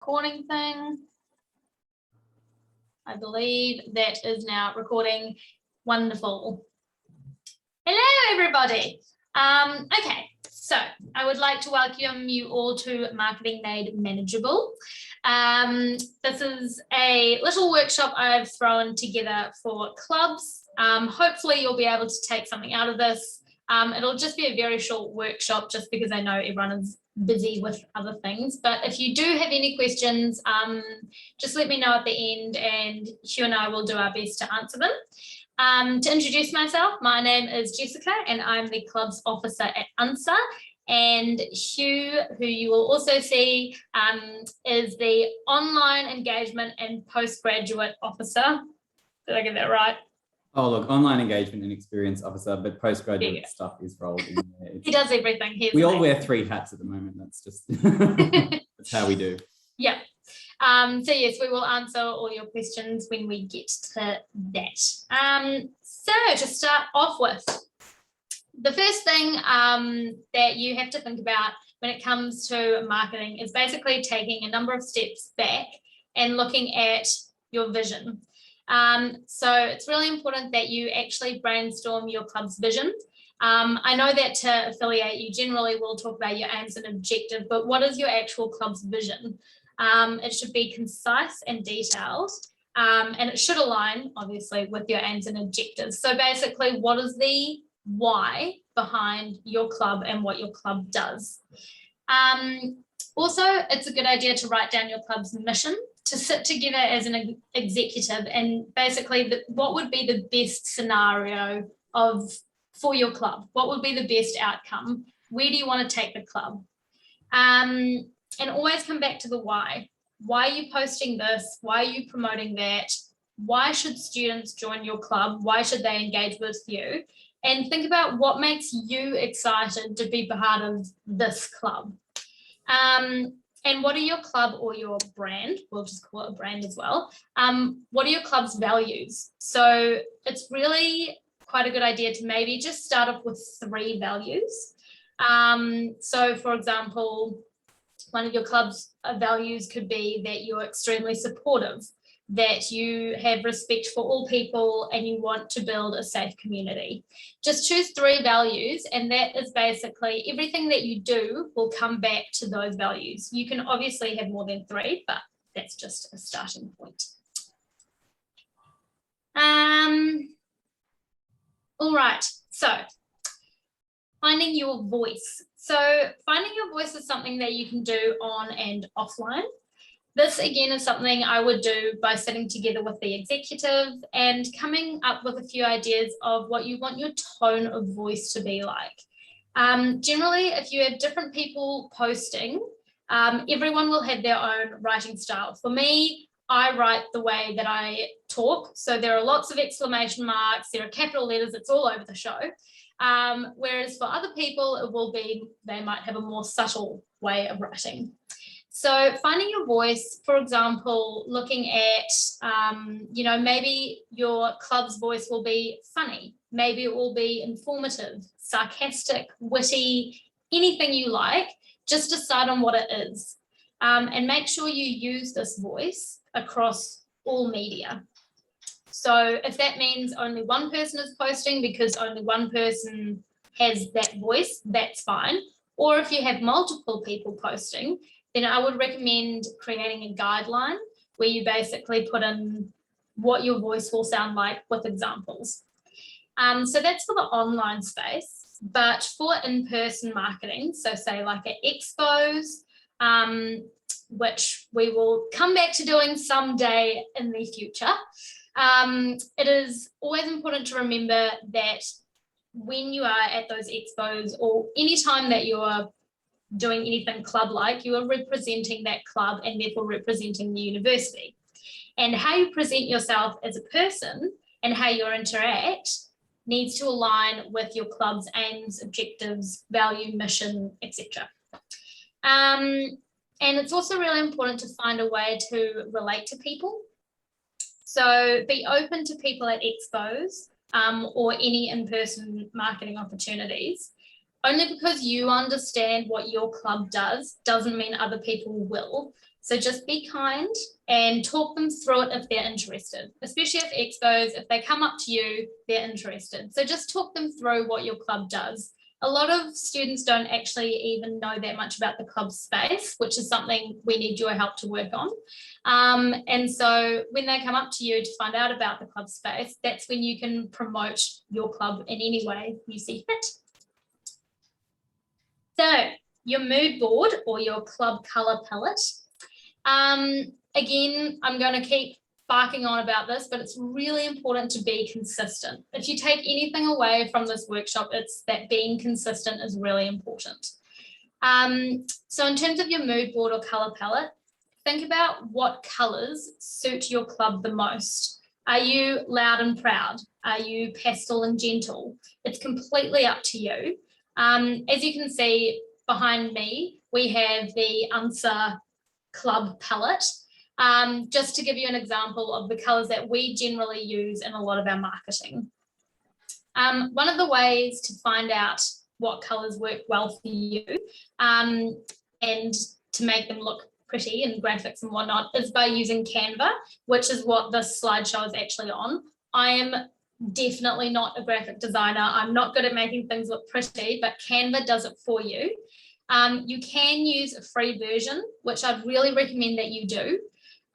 recording thing. I believe that is now recording. Wonderful. Hello, everybody. Okay, so I would like to welcome you all to Marketing Made Manageable. This is a little workshop I've thrown together for clubs. Hopefully you'll be able to take something out of this. It'll just be a very short workshop just because I know everyone is busy with other things. But if you do have any questions, just let me know at the end and Hugh and I will do our best to answer them. To introduce myself, my name is Jessica and I'm the clubs officer at UNSA. And Hugh, who you will also see, is the online engagement and postgraduate officer. Did I get that right? Oh, look, online engagement and experience officer, but postgraduate stuff is rolled in there. He does everything. We all wear 3 hats at the moment. That's just, that's how we do. Yeah. So yes, we will answer all your questions when we get to that. So to start off with, the first thing that you have to think about when it comes to marketing is basically taking a number of steps back and looking at your vision. So it's really important that you actually brainstorm your club's vision. I know that to affiliate, you generally will talk about your aims and objectives, but what is your actual club's vision? It should be concise and detailed, and it should align, obviously, with your aims and objectives. So basically, what is the why behind your club and what your club does? Also, it's a good idea to write down your club's mission, to sit together as an executive and basically what would be the best scenario for your club? What would be the best outcome? Where do you want to take the club? And always come back to the why. Why are you posting this? Why are you promoting that? Why should students join your club? Why should they engage with you? And think about what makes you excited to be part of this club. And what are your club or your brand, we'll just call it a brand as well, what are your club's values? So it's really quite a good idea to maybe just start off with 3 values. So for example, one of your club's values could be that you're extremely supportive, that you have respect for all people and you want to build a safe community. Just choose 3 values and that is basically everything that you do will come back to those values. You can obviously have more than 3, but that's just a starting point. All right, so finding your voice. So finding your voice is something that you can do on and offline. This again is something I would do by sitting together with the executive and coming up with a few ideas of what you want your tone of voice to be like. Generally, if you have different people posting, everyone will have their own writing style. For me, I write the way that I talk. So there are lots of exclamation marks, there are capital letters, it's all over the show. Whereas for other people, it will be, they might have a more subtle way of writing. So finding your voice, for example, looking at, maybe your club's voice will be funny. Maybe it will be informative, sarcastic, witty, anything you like. Just decide on what it is. And make sure you use this voice across all media. So if that means only one person is posting because only one person has that voice, that's fine. Or if you have multiple people posting, then I would recommend creating a guideline where you basically put in what your voice will sound like with examples. So that's for the online space, but for in-person marketing, so say like at expos, which we will come back to doing someday in the future, it is always important to remember that when you are at those expos or anytime that you're doing anything club-like, you are representing that club and therefore representing the university. And how you present yourself as a person and how you interact needs to align with your club's aims, objectives, value, mission, etc. And it's also really important to find a way to relate to people. So be open to people at expos or any in-person marketing opportunities. Only because you understand what your club does doesn't mean other people will. So just be kind and talk them through it if they're interested, especially if expos, if they come up to you, they're interested. So just talk them through what your club does. A lot of students don't actually even know that much about the club space, which is something we need your help to work on. And so when they come up to you to find out about the club space, that's when you can promote your club in any way you see fit. So your mood board or your club colour palette. Again, I'm going to keep barking on about this, but it's really important to be consistent. If you take anything away from this workshop, it's that being consistent is really important. So in terms of your mood board or colour palette, think about what colours suit your club the most. Are you loud and proud? Are you pastel and gentle? It's completely up to you. As you can see behind me, we have the UNSA club palette. Just to give you an example of the colours that we generally use in a lot of our marketing. One of the ways to find out what colours work well for you and to make them look pretty in graphics and whatnot is by using Canva, which is what this slideshow is actually on. I am definitely not a graphic designer. I'm not good at making things look pretty, but Canva does it for you. You can use a free version, which I'd really recommend that you do.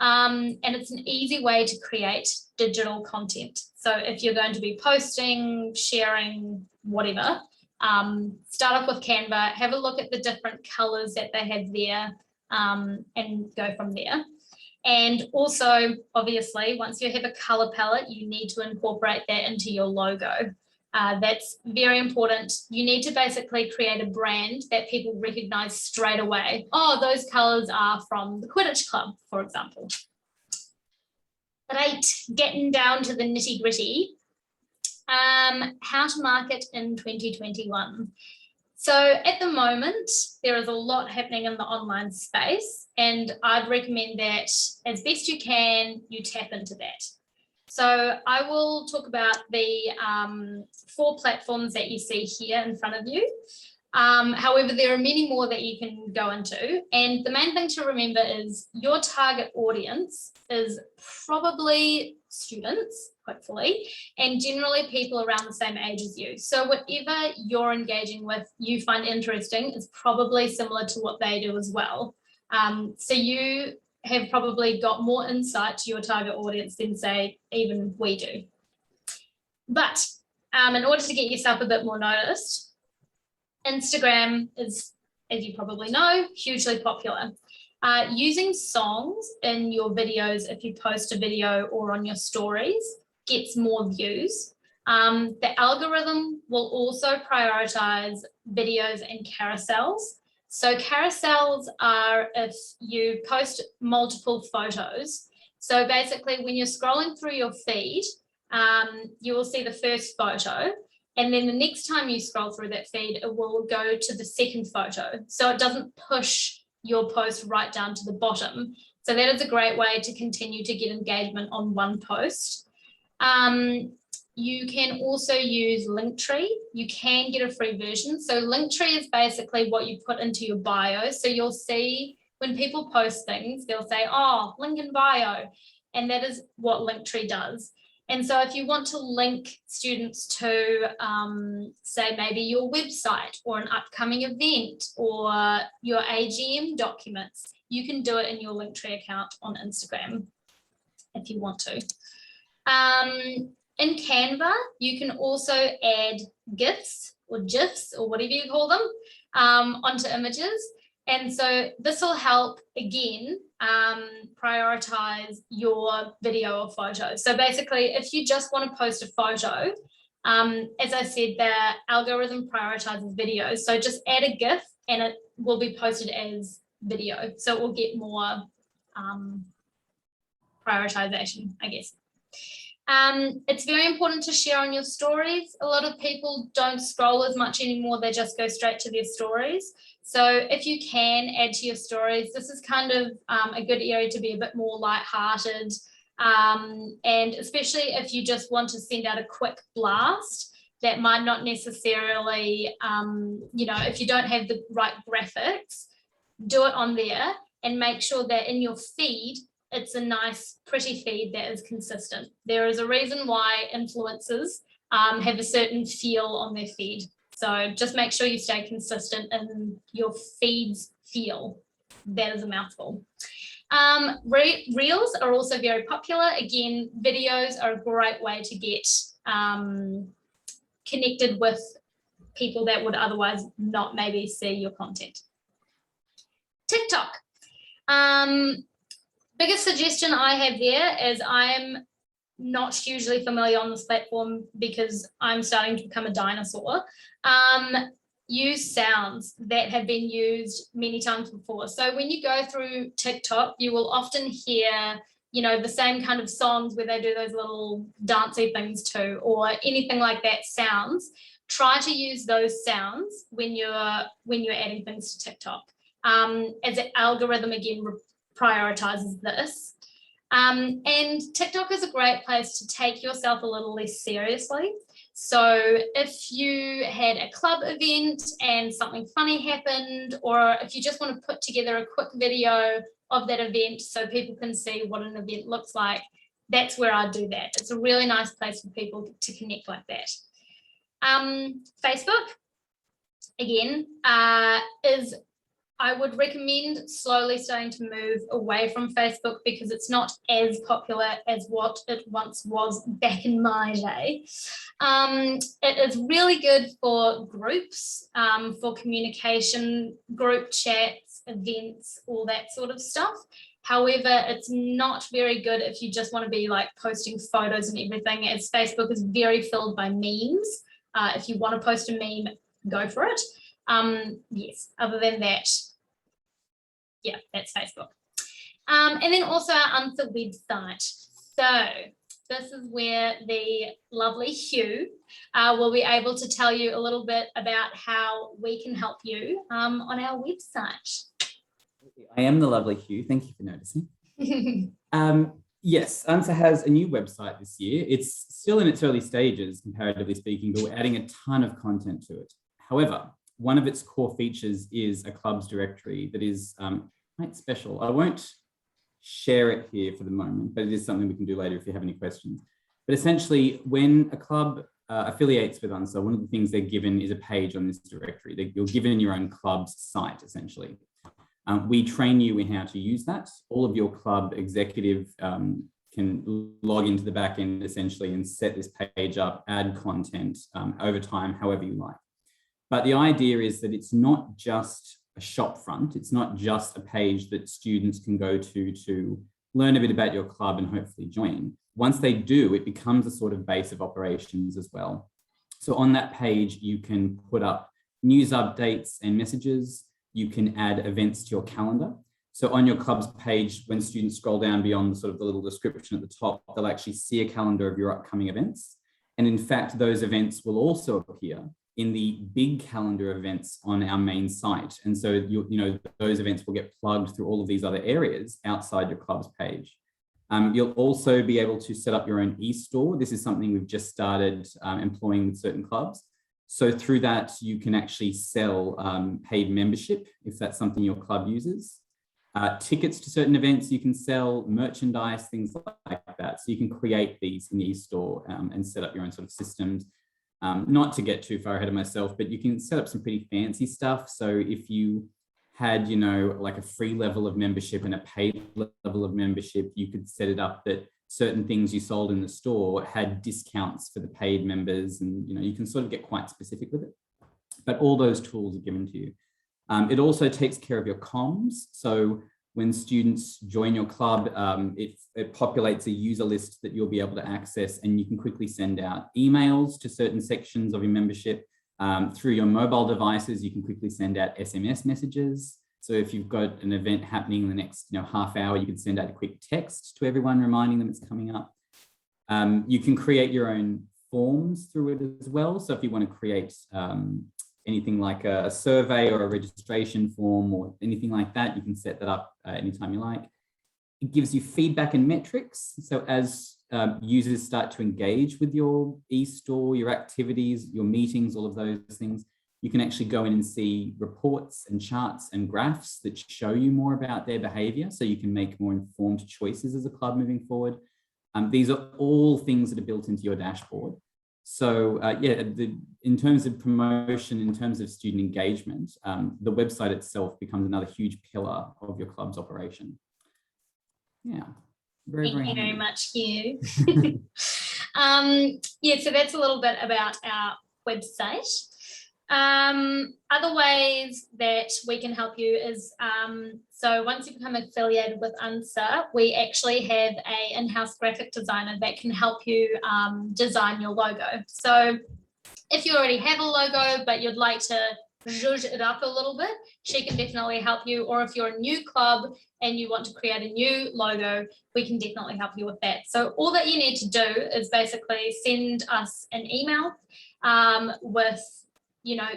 And it's an easy way to create digital content. So if you're going to be posting, sharing, whatever, start off with Canva, have a look at the different colors that they have there, and go from there. And also, obviously, once you have a color palette, you need to incorporate that into your logo. That's very important. You need to basically create a brand that people recognize straight away. Oh, those colors are from the Quidditch Club, for example. Right, getting down to the nitty gritty. How to market in 2021. So at the moment, there is a lot happening in the online space, and I'd recommend that as best you can, you tap into that. So I will talk about the 4 platforms that you see here in front of you. However, there are many more that you can go into. And the main thing to remember is your target audience is probably students, hopefully, and generally people around the same age as you. So whatever you're engaging with, you find interesting is probably similar to what they do as well. So you have probably got more insight to your target audience than, say, even we do. But in order to get yourself a bit more noticed, Instagram is, as you probably know, hugely popular. Using songs in your videos, if you post a video or on your stories, gets more views. The algorithm will also prioritize videos and carousels. So carousels are if you post multiple photos. So basically when you're scrolling through your feed, you will see the first photo, and then the next time you scroll through that feed, it will go to the second photo. So it doesn't push your post right down to the bottom. So that is a great way to continue to get engagement on one post. You can also use Linktree. You can get a free version. So Linktree is basically what you put into your bio. So you'll see when people post things, they'll say, oh, link in bio. And that is what Linktree does. And so if you want to link students to, say, maybe your website or an upcoming event or your AGM documents, you can do it in your Linktree account on Instagram if you want to. In Canva, you can also add GIFs or GIFs or whatever you call them onto images. And so this will help, again, prioritize your video or photo. So basically, if you just want to post a photo, as I said, the algorithm prioritizes videos. So just add a GIF and it will be posted as video. So it will get more prioritization, I guess. It's very important to share on your stories. A lot of people don't scroll as much anymore. They just go straight to their stories. So if you can add to your stories, this is kind of a good area to be a bit more lighthearted. And especially if you just want to send out a quick blast that might not necessarily, if you don't have the right graphics, do it on there. and make sure that in your feed, it's a nice, pretty feed that is consistent. There is a reason why influencers have a certain feel on their feed. So just make sure you stay consistent in your feed's feel. That is a mouthful. Reels are also very popular. Again, videos are a great way to get connected with people that would otherwise not maybe see your content. TikTok. Biggest suggestion I have there is I'm not hugely familiar on this platform because I'm starting to become a dinosaur. Use sounds that have been used many times before. So when you go through TikTok, you will often hear, you know, the same kind of songs where they do those little dancey things too, or anything like that sounds. Try to use those sounds when you're adding things to TikTok. As an algorithm again prioritizes this. And TikTok is a great place to take yourself a little less seriously. So if you had a club event and something funny happened, or if you just want to put together a quick video of that event so people can see what an event looks like, that's where I do that. It's a really nice place for people to connect like that. Facebook, again, is, I would recommend slowly starting to move away from Facebook because it's not as popular as what it once was back in my day. It is really good for groups, for communication, group chats, events, all that sort of stuff. However, it's not very good if you just want to be like posting photos and everything, as Facebook is very filled by memes. If you want to post a meme, go for it. Yes, other than that, yeah, that's Facebook. And then also our UNSA website. So this is where the lovely Hugh will be able to tell you a little bit about how we can help you on our website. I am the lovely Hugh. Thank you for noticing. Yes, UNSA has a new website this year. It's still in its early stages, comparatively speaking, but we're adding a ton of content to it. However, one of its core features is a clubs directory that is quite special. I won't share it here for the moment, but it is something we can do later if you have any questions. But essentially, when a club affiliates with UNSA, one of the things they're given is a page on this directory. You're given your own club's site, essentially. We train you in how to use that. All of your club executive can log into the back end, essentially, and set this page up, add content over time, however you like. But the idea is that it's not just a shop front. It's not just a page that students can go to learn a bit about your club and hopefully join. Once they do, it becomes a sort of base of operations as well. So on that page, you can put up news updates and messages. You can add events to your calendar. So on your club's page, when students scroll down beyond sort of the little description at the top, they'll actually see a calendar of your upcoming events. And in fact, those events will also appear in the big calendar events on our main site. And so those events will get plugged through all of these other areas outside your club's page. You'll also be able to set up your own e-store. This is something we've just started employing with certain clubs. So through that, you can actually sell paid membership if that's something your club uses. Tickets to certain events, you can sell merchandise, things like that. So you can create these in the e-store and set up your own sort of systems. Not to get too far ahead of myself, but you can set up some pretty fancy stuff. So if you had, like a free level of membership and a paid level of membership, you could set it up that certain things you sold in the store had discounts for the paid members, and you can sort of get quite specific with it. But all those tools are given to you. It also takes care of your comms. So when students join your club, it populates a user list that you'll be able to access, and you can quickly send out emails to certain sections of your membership. Through your mobile devices, you can quickly send out SMS messages. So if you've got an event happening in the next half hour, you can send out a quick text to everyone reminding them it's coming up. You can create your own forms through it as well. So if you want to create anything like a survey or a registration form or anything like that, you can set that up anytime you like. It gives you feedback and metrics. So as users start to engage with your e-store, your activities, your meetings, all of those things, You can actually go in and see reports and charts and graphs that show you more about their behaviour, so you can make more informed choices as a club moving forward. These are all things that are built into your dashboard. So in terms of promotion, in terms of student engagement, the website itself becomes another huge pillar of your club's operation. Yeah, Thank you very much, Hugh. So that's a little bit about our website. Other ways that we can help you is, so once you become affiliated with UNSA, we actually have an in-house graphic designer that can help you design your logo. So if you already have a logo, but you'd like to zhuzh it up a little bit, she can definitely help you. Or if you're a new club and you want to create a new logo, we can definitely help you with that. So all that you need to do is basically send us an email with, you know,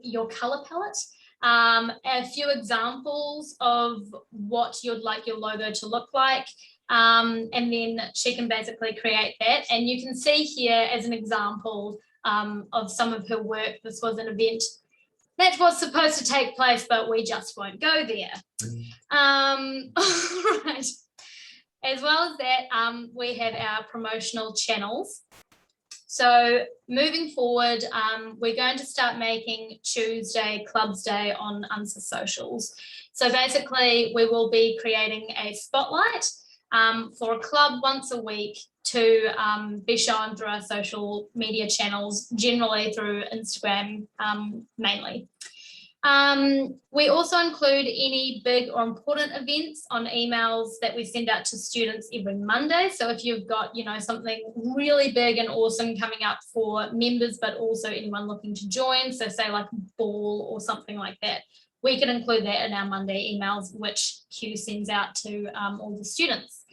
your color palette, a few examples of what you'd like your logo to look like, and then she can basically create that. And you can see here as an example of some of her work. This was an event that was supposed to take place, but we just won't go there. Right. As well as that, we have our promotional channels. So moving forward, we're going to start making Tuesday Clubs Day on UNSA socials. So basically, we will be creating a spotlight for a club once a week to be shown through our social media channels, generally through Instagram mainly. We also include any big or important events on emails that we send out to students every Monday. So if you've got, you know, something really big and awesome coming up for members, but also anyone looking to join, so say like a ball or something like that, we can include that in our Monday emails, which Q sends out to all the students.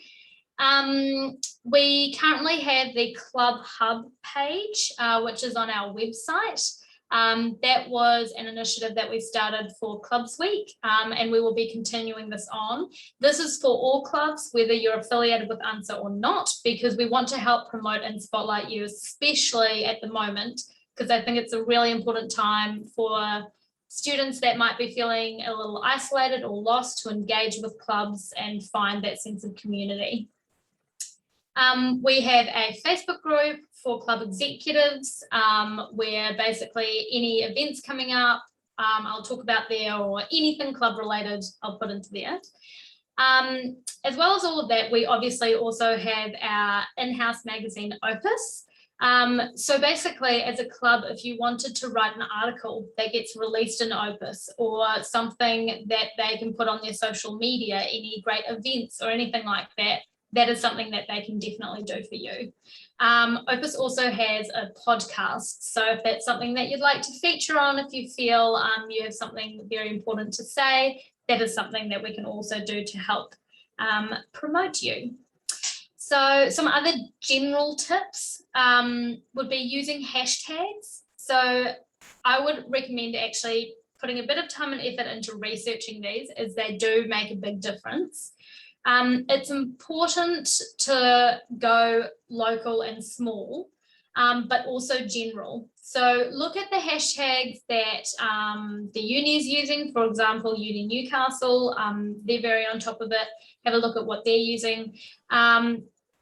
We currently have the Club Hub page, which is on our website. That was an initiative that we started for Clubs Week, and we will be continuing this on. This is for all clubs, whether you're affiliated with UNSA or not, because we want to help promote and spotlight you, especially at the moment, because I think it's a really important time for students that might be feeling a little isolated or lost to engage with clubs and find that sense of community. We have a Facebook group for club executives where basically any events coming up, I'll talk about there, or anything club related, I'll put into there. As well as all of that, we obviously also have our in-house magazine Opus. So basically, as a club, if you wanted to write an article that gets released in Opus, or something that they can put on their social media, any great events or anything like that, that is something that they can definitely do for you. Opus also has a podcast. So if that's something that you'd like to feature on, if you feel you have something very important to say, that is something that we can also do to help promote you. So some other general tips would be using hashtags. So I would recommend actually putting a bit of time and effort into researching these, as they do make a big difference. It's important to go local and small, but also general. So look at the hashtags that the uni is using. For example, Uni Newcastle, they're very on top of it. Have a look at what they're using.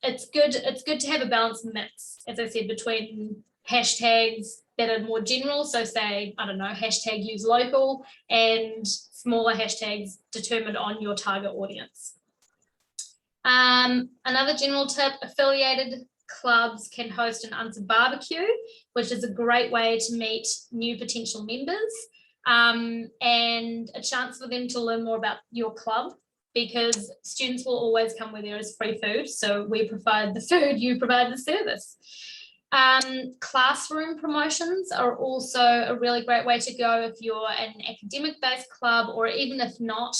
It's good to have a balanced mix, as I said, between hashtags that are more general. So say, I don't know, hashtag use local, and smaller hashtags determined on your target audience. Another general tip, affiliated clubs can host an UNSA barbecue, which is a great way to meet new potential members, and a chance for them to learn more about your club, because students will always come where there is free food. So we provide the food, you provide the service. Classroom promotions are also a really great way to go if you're an academic-based club, or even if not.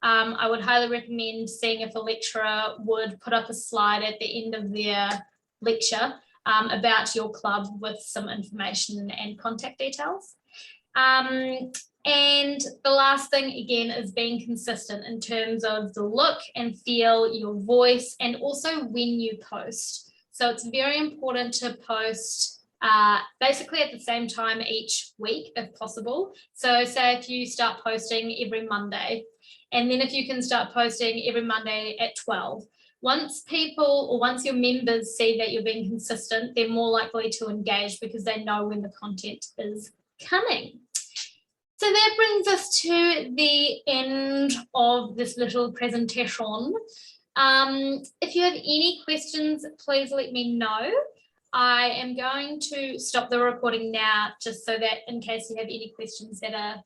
I would highly recommend seeing if a lecturer would put up a slide at the end of their lecture about your club with some information and contact details. And the last thing, again, is being consistent in terms of the look and feel, your voice, and also when you post. So it's very important to post basically at the same time each week if possible. So say if you start posting every Monday, and then if you can start posting every Monday at 12, once your members see that you're being consistent, they're more likely to engage because they know when the content is coming. So that brings us to the end of this little presentation. If you have any questions, please let me know. I am going to stop the recording now, just so that in case you have any questions that are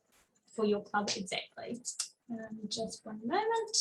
for your club exactly. Just one moment.